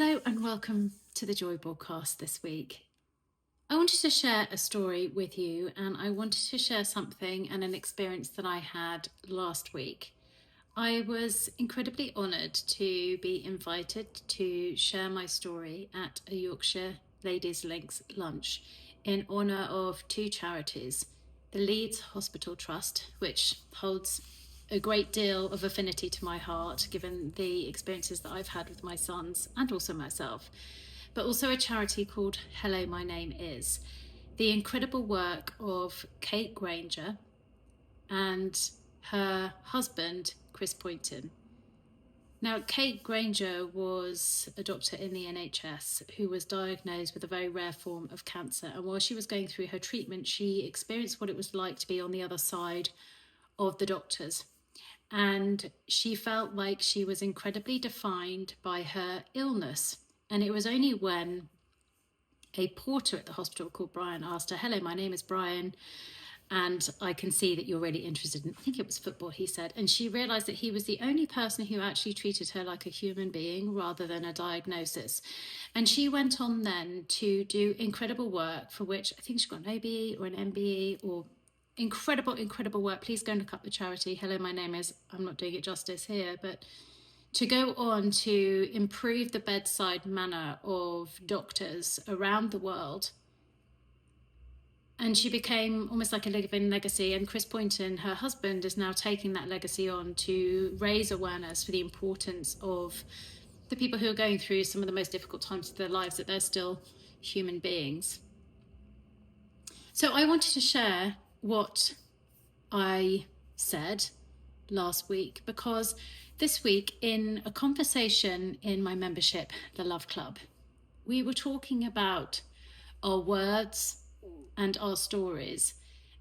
Hello and welcome to the Joy Broadcast this week. I wanted to share a story with you, and I wanted to share something and an experience that I had last week. I was incredibly honoured to be invited to share my story at a Yorkshire Ladies Links lunch in honour of two charities, the Leeds Hospital Trust, which holds a great deal of affinity to my heart given the experiences that I've had with my sons and also myself, but also a charity called Hellomynameis. The incredible work of Kate Granger and her husband Chris Poynton. Now, Kate Granger was a doctor in the NHS who was diagnosed with a very rare form of cancer, and while she was going through her treatment, she experienced what it was like to be on the other side of the doctors. And she felt like she was incredibly defined by her illness. And it was only when a porter at the hospital called Brian asked her, "Hello, my name is Brian, and I can see that you're really interested in," I think it was football, he said. And she realised that he was the only person who actually treated her like a human being rather than a diagnosis. And she went on then to do incredible work for which I think she got an OBE or an MBE or incredible work. Please go and look up the charity. Hellomynameis. I'm not doing it justice here, but to go on to improve the bedside manner of doctors around the world. And she became almost like a living legacy. And Chris Poynton, her husband, is now taking that legacy on to raise awareness for the importance of the people who are going through some of the most difficult times of their lives, that they're still human beings. So I wanted to share what I said last week, because this week in a conversation in my membership, the Love Club, we were talking about our words and our stories,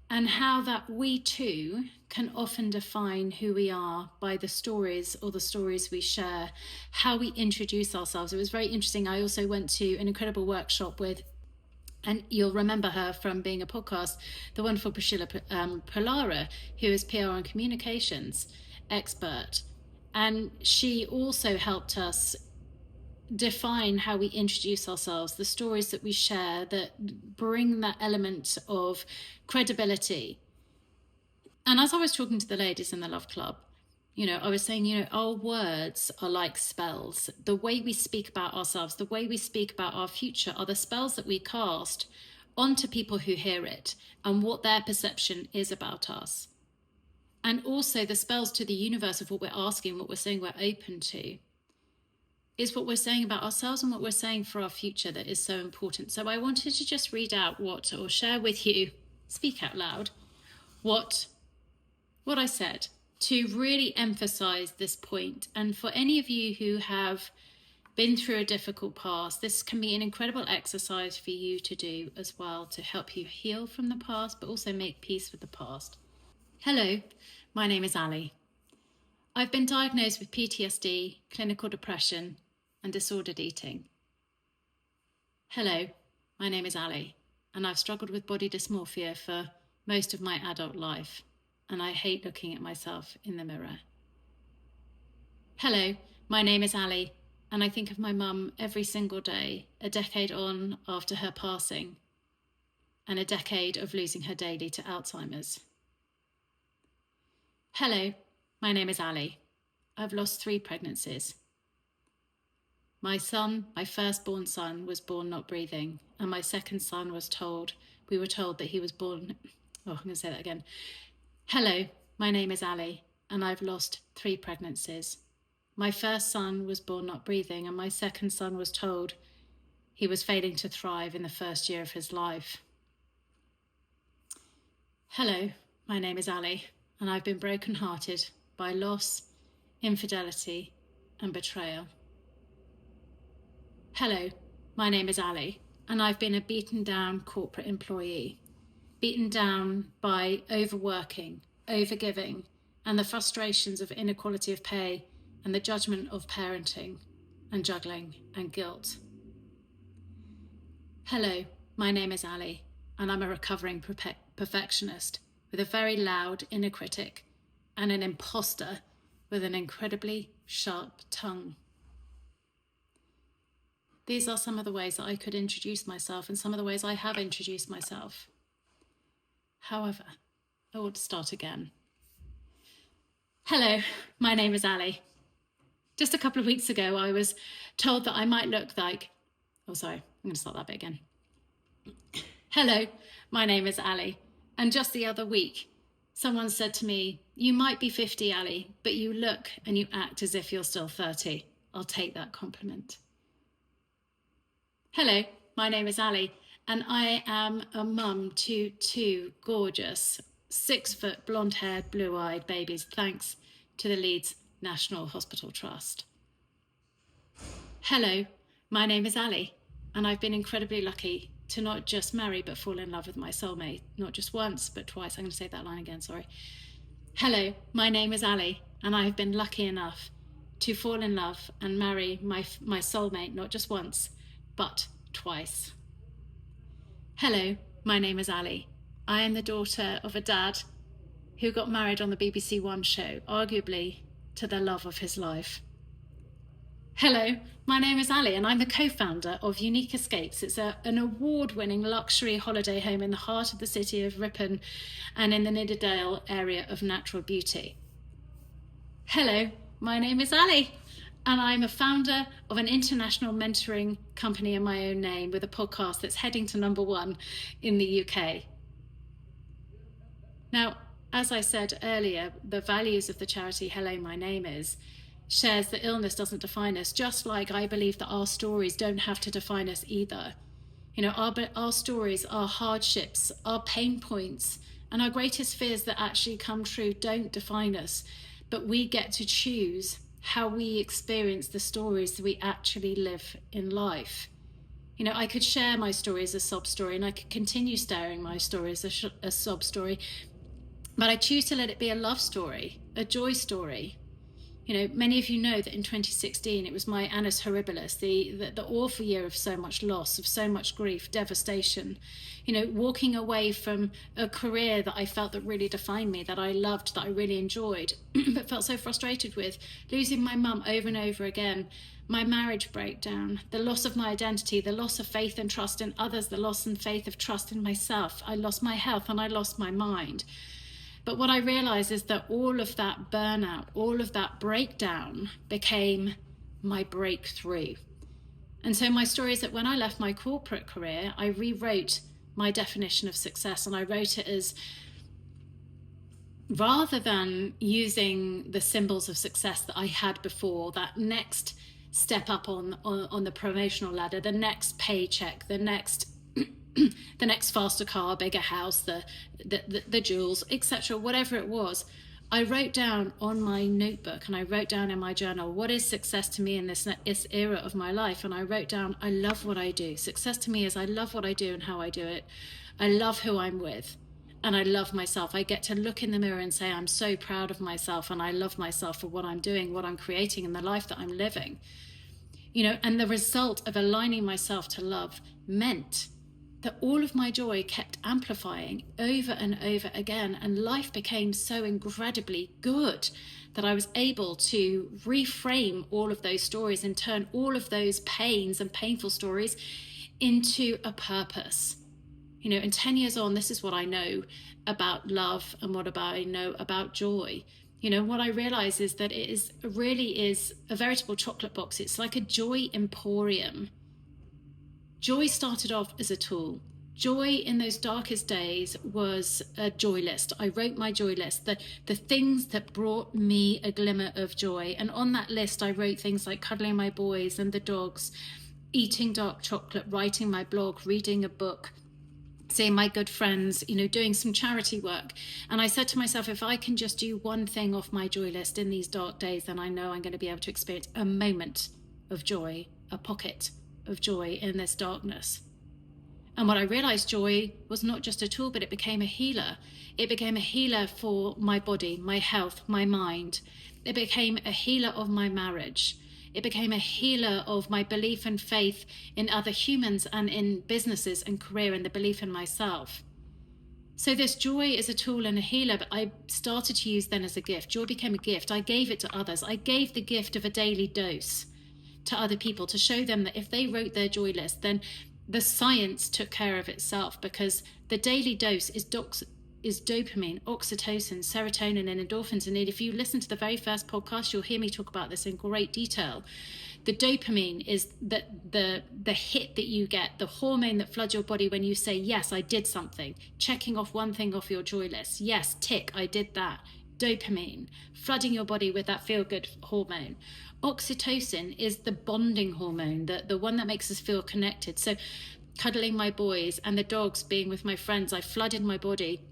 and how that we too can often define who we are by the stories or the stories we share, how we introduce ourselves. It was very interesting. I also went to an incredible workshop with, and you'll remember her from being a podcast, the wonderful Priscilla Polara, who is PR and communications expert. And she also helped us define how we introduce ourselves, the stories that we share that bring that element of credibility. And as I was talking to the ladies in the Love Club, I was saying, our words are like spells. The way we speak about ourselves, the way we speak about our future are the spells that we cast onto people who hear it and what their perception is about us. And also the spells to the universe of what we're asking, what we're saying we're open to, is what we're saying about ourselves and what we're saying for our future that is so important. So I wanted to just read out or share with you, speak out loud, what I said, to really emphasize this point. And for any of you who have been through a difficult past, this can be an incredible exercise for you to do as well, to help you heal from the past, but also make peace with the past. Hello, my name is Ali. I've been diagnosed with PTSD, clinical depression, and disordered eating. Hello, my name is Ali, and I've struggled with body dysmorphia for most of my adult life, and I hate looking at myself in the mirror. Hello, my name is Ali, and I think of my mum every single day, a decade on after her passing, and a decade of losing her daily to Alzheimer's. Hello, my name is Ali. I've lost 3 pregnancies. My firstborn son, was born not breathing, and my second son we were told that he was born, I'm going to say that again. Hello, my name is Ali, and I've lost 3 pregnancies. My first son was born not breathing, and my second son was told he was failing to thrive in the first year of his life. Hello, my name is Ali, and I've been brokenhearted by loss, infidelity, and betrayal. Hello, my name is Ali, and I've been a beaten down corporate employee, beaten down by overworking, overgiving, and the frustrations of inequality of pay and the judgment of parenting and juggling and guilt. Hello, my name is Ali, and I'm a recovering perfectionist with a very loud inner critic and an imposter with an incredibly sharp tongue. these are some of the ways that I could introduce myself and some of the ways I have introduced myself. However, I want to start again. Hello, my name is Ali. Just a couple of weeks ago, I was told that I might look like... Oh, sorry, I'm going to start that bit again. Hello, my name is Ali. And just the other week, someone said to me, you might be 50, Ali, but you look and you act as if you're still 30. I'll take that compliment. Hello, my name is Ali, and I am a mum to two gorgeous, 6-foot, blonde-haired, blue-eyed babies, thanks to the Leeds National Hospital Trust. Hello, my name is Ali, and I've been incredibly lucky to not just marry but fall in love with my soulmate, not just once but twice. I'm going to say that line again, sorry. Hello, my name is Ali, and I have been lucky enough to fall in love and marry my soulmate, not just once but twice. Hello, my name is Ali. I am the daughter of a dad who got married on the BBC One show, arguably to the love of his life. Hello, my name is Ali, and I'm the co-founder of Unique Escapes. It's an award-winning luxury holiday home in the heart of the city of Ripon and in the Nidderdale area of natural beauty. Hello, my name is Ali, and I'm a founder of an international mentoring company in my own name with a podcast that's heading to #1 in the UK. Now, as I said earlier, the values of the charity hellomynameis shares that illness doesn't define us, just like I believe that our stories don't have to define us either. You know, our stories, our hardships, our pain points, and our greatest fears that actually come true don't define us, but we get to choose how we experience the stories that we actually live in life. You know, I could share my story as a sob story, and I could continue sharing my story as a sob story, but I choose to let it be a love story, a joy story. You know, many of you know that in 2016, it was my annus horribilis, the awful year of so much loss, of so much grief, devastation. You know, walking away from a career that I felt that really defined me, that I loved, that I really enjoyed, but felt so frustrated with, losing my mum over and over again, my marriage breakdown, the loss of my identity, the loss of faith and trust in others, the loss and faith of trust in myself. I lost my health and I lost my mind. But what I realized is that all of that burnout, all of that breakdown became my breakthrough. And so my story is that when I left my corporate career, I rewrote my definition of success, and I wrote it as, rather than using the symbols of success that I had before, that next step up on the promotional ladder, the next paycheck, the next faster car, bigger house, the jewels, etc., whatever it was, I wrote down on my notebook and I wrote down in my journal, what is success to me in this era of my life? And I wrote down, I love what I do. Success to me is I love what I do and how I do it. I love who I'm with, and I love myself. I get to look in the mirror and say, I'm so proud of myself, and I love myself for what I'm doing, what I'm creating, and the life that I'm living. You know, and the result of aligning myself to love meant that all of my joy kept amplifying over and over again, and life became so incredibly good that I was able to reframe all of those stories and turn all of those pains and painful stories into a purpose. You know, and 10 years on, this is what I know about love and what I know about joy. You know, what I realize is that it really is a veritable chocolate box. It's like a joy emporium. Joy started off as a tool. Joy in those darkest days was a joy list. I wrote my joy list, the things that brought me a glimmer of joy. And on that list, I wrote things like cuddling my boys and the dogs, eating dark chocolate, writing my blog, reading a book, seeing my good friends, you know, doing some charity work. And I said to myself, if I can just do one thing off my joy list in these dark days, then I know I'm going to be able to experience a moment of joy, a pocket of joy in this darkness. And what I realized, joy was not just a tool, but it became a healer. It became a healer for my body, my health, my mind. It became a healer of my marriage. It became a healer of my belief and faith in other humans and in businesses and career, and the belief in myself. So this joy is a tool and a healer, but I started to use then as a gift. Joy became a gift. I gave it to others. I gave the gift of a daily dose to other people, to show them that if they wrote their joy list, then the science took care of itself, because the daily dose is dopamine, oxytocin, serotonin, and endorphins. And if you listen to the very first podcast, you'll hear me talk about this in great detail. The dopamine is the hit that you get, the hormone that floods your body when you say, yes, I did something, checking off one thing off your joy list. Yes, tick, I did that. Dopamine, flooding your body with that feel-good hormone. Oxytocin is the bonding hormone, the one that makes us feel connected. So cuddling my boys and the dogs, being with my friends, I flooded my body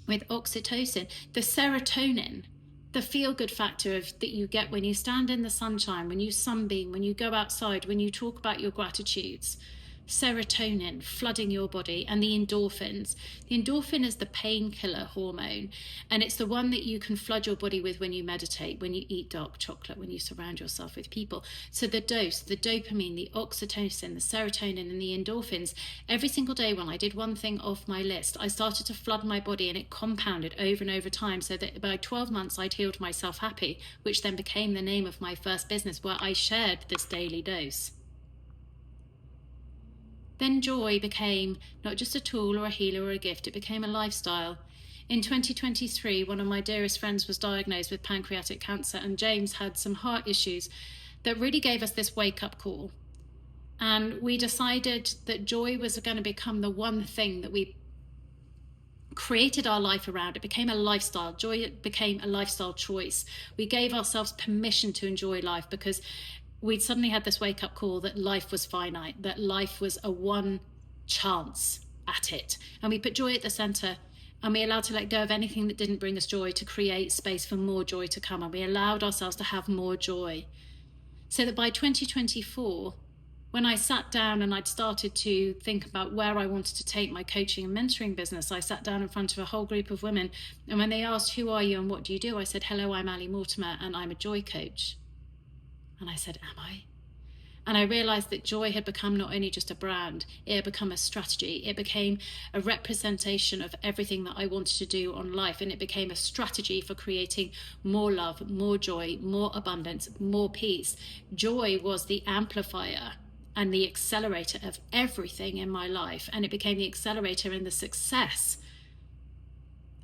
with oxytocin. The serotonin, the feel-good factor that you get when you stand in the sunshine, when you sunbeam, when you go outside, when you talk about your gratitudes. Serotonin flooding your body, and the endorphins. The endorphin is the painkiller hormone, and it's the one that you can flood your body with when you meditate, when you eat dark chocolate, when you surround yourself with people. So the dose, the dopamine, the oxytocin, the serotonin, and the endorphins, every single day when I did one thing off my list, I started to flood my body, and it compounded over and over time, so that by 12 months I'd healed myself happy, which then became the name of my first business, where I shared this daily dose. Then joy became not just a tool or a healer or a gift, it became a lifestyle. In 2023, one of my dearest friends was diagnosed with pancreatic cancer, and James had some heart issues that really gave us this wake-up call. And we decided that joy was going to become the one thing that we created our life around. It became a lifestyle. Joy became a lifestyle choice. We gave ourselves permission to enjoy life, because we'd suddenly had this wake-up call that life was finite, that life was a one chance at it. And we put joy at the center, and we allowed to let go of anything that didn't bring us joy to create space for more joy to come. And we allowed ourselves to have more joy. So that by 2024, when I sat down and I'd started to think about where I wanted to take my coaching and mentoring business, I sat down in front of a whole group of women. And when they asked, who are you and what do you do? I said, hello, I'm Ali Mortimer, and I'm a joy coach. And I said, am I? And I realized that joy had become not only just a brand, it had become a strategy. It became a representation of everything that I wanted to do on life. And it became a strategy for creating more love, more joy, more abundance, more peace. Joy was the amplifier and the accelerator of everything in my life. And it became the accelerator in the success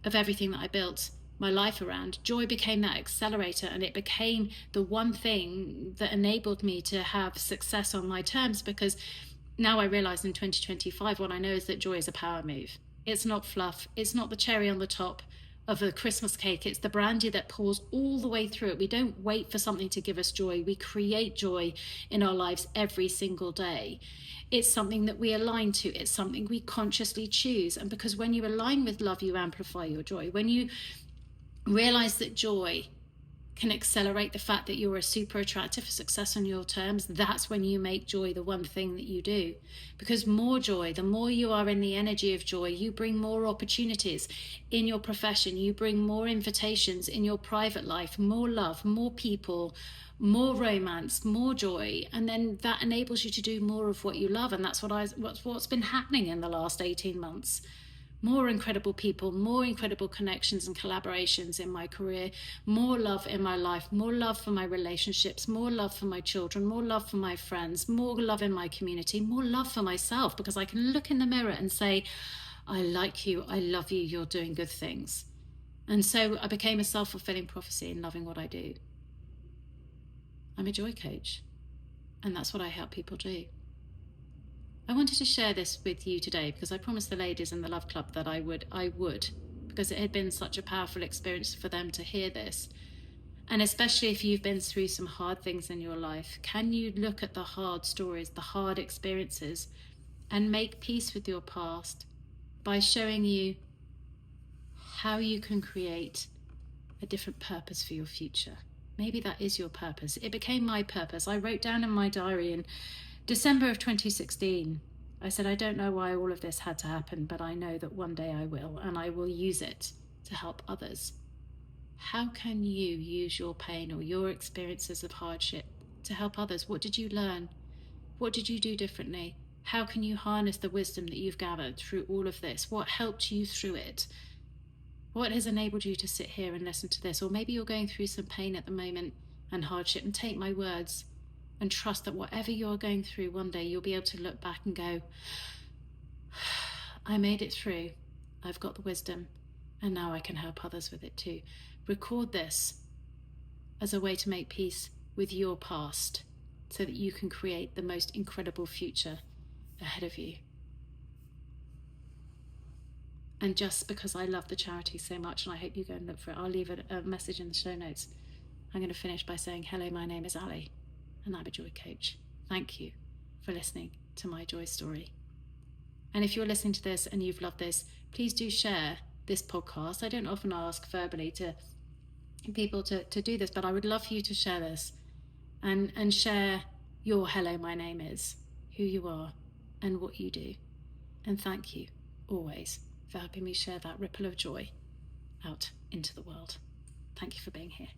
of everything that I built my life around. Joy became that accelerator, and it became the one thing that enabled me to have success on my terms, because now I realize in 2025, what I know is that joy is a power move. It's not fluff. It's not the cherry on the top of a Christmas cake. It's the brandy that pours all the way through it. We don't wait for something to give us joy. We create joy in our lives every single day. It's something that we align to. It's something we consciously choose. And because when you align with love, you amplify your joy. When you realize that joy can accelerate the fact that you're a super attractive for success on your terms, that's when you make joy the one thing that you do. Because more joy, the more you are in the energy of joy, you bring more opportunities in your profession, you bring more invitations in your private life, more love, more people, more romance, more joy, and then that enables you to do more of what you love. And that's what's been happening in the last 18 months. More incredible people, more incredible connections and collaborations in my career, more love in my life, more love for my relationships, more love for my children, more love for my friends, more love in my community, more love for myself, because I can look in the mirror and say, I like you, I love you, you're doing good things. And so I became a self-fulfilling prophecy in loving what I do. I'm a joy coach, and that's what I help people do. I wanted to share this with you today because I promised the ladies in the Love Club that I would, because it had been such a powerful experience for them to hear this. And especially if you've been through some hard things in your life, can you look at the hard stories, the hard experiences, and make peace with your past by showing you how you can create a different purpose for your future? Maybe that is your purpose. It became my purpose. I wrote down in my diary in December of 2016, I said, I don't know why all of this had to happen, but I know that one day I will, and I will use it to help others. How can you use your pain or your experiences of hardship to help others? What did you learn? What did you do differently? How can you harness the wisdom that you've gathered through all of this? What helped you through it? What has enabled you to sit here and listen to this? Or maybe you're going through some pain at the moment and hardship, and take my words. and trust that whatever you're going through, one day you'll be able to look back and go, I made it through. I've got the wisdom, and now I can help others with it too. Record this as a way to make peace with your past so that you can create the most incredible future ahead of you. And just because I love the charity so much, and I hope you go and look for it, I'll leave a message in the show notes. I'm going to finish by saying, hello, my name is Ali, and I'm a joy coach. Thank you for listening to my joy story. And if you're listening to this and you've loved this, please do share this podcast. I don't often ask verbally to people to do this, but I would love for you to share this and share your hello, my name is, who you are and what you do. And thank you always for helping me share that ripple of joy out into the world. Thank you for being here.